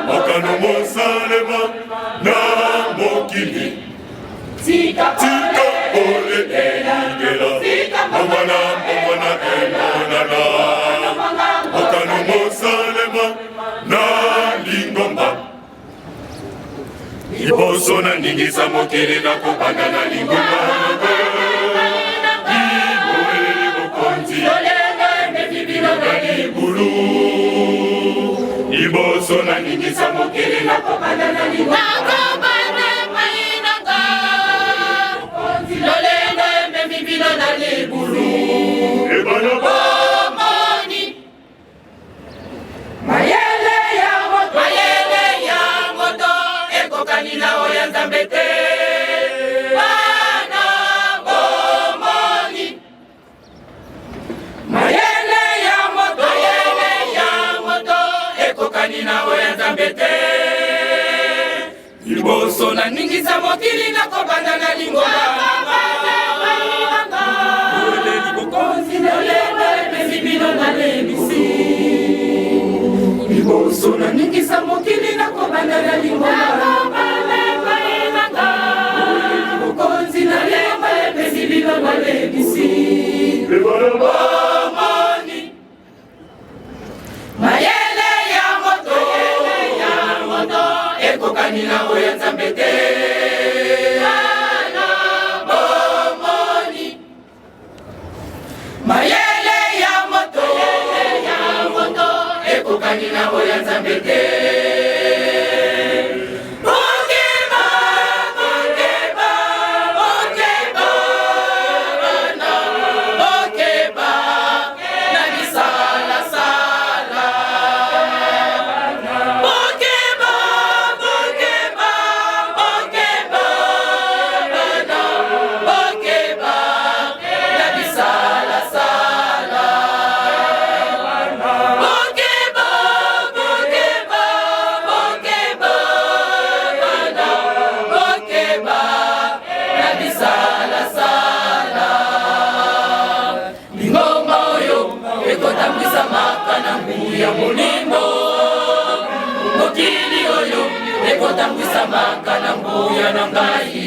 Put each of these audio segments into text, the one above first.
mokano mosalema na mokili tika ole eligela mongwana emonana mokano mosalema na lingomba liboso na ningisa mokili na kobanda na lingomba liboeli bokonzi libulu liboso na ningisa mokili na kobanda na lingomba na libulu ebana bomoni mayele ya moto ekokani na oya Nzambe te bana bomoni mayele ya moto ekokani na oya Nzambe te liboso na ningisa mokili na kobanda na lingomba liboso na ningisa mokili na kobanda na lingomba libokonzi na lemba epesi bino balebisi bomoni mayele ya moto ekokani na oya Nzambe te bomoni mayele ya moto ekokani na oya Nzambe te ya molimo mokili oyo ekotambwisa makana mbuya na ngai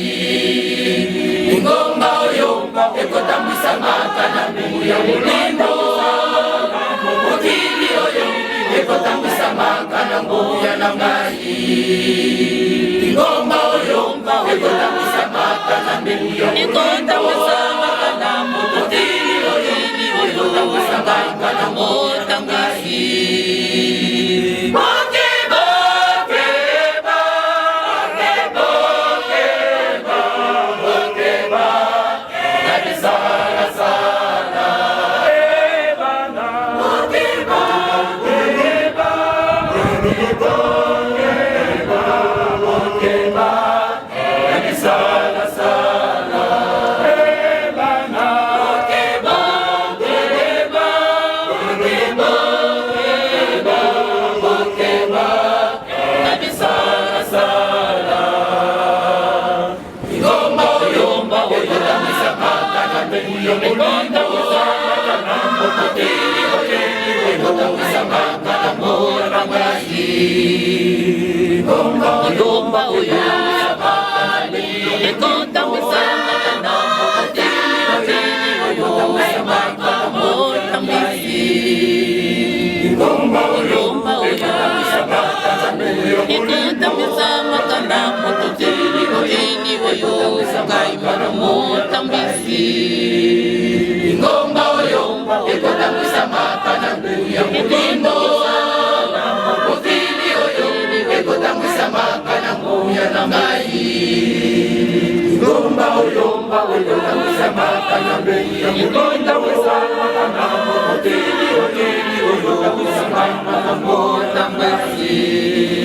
lingomba oyo ekotambwisa makana mbuya molimo mokili oyo ekotambwisa makana mbuya na ngai lingomba oyo ekotambwisa makana mbuya molimo mokili oyo ekotambwisa makana mbuya na ngai Lomba oyo ekotambwisa makana mokili oyo ngai mwana motambwisi lingomba oyo ekotambwisa makana mbuya molimo mokili oyo ekotambwisa makana mbuya na ngai lingomba oyo ekotambwisa makana mbuya molimo mokili oyo ekotambwisa makana mbuya motambwisi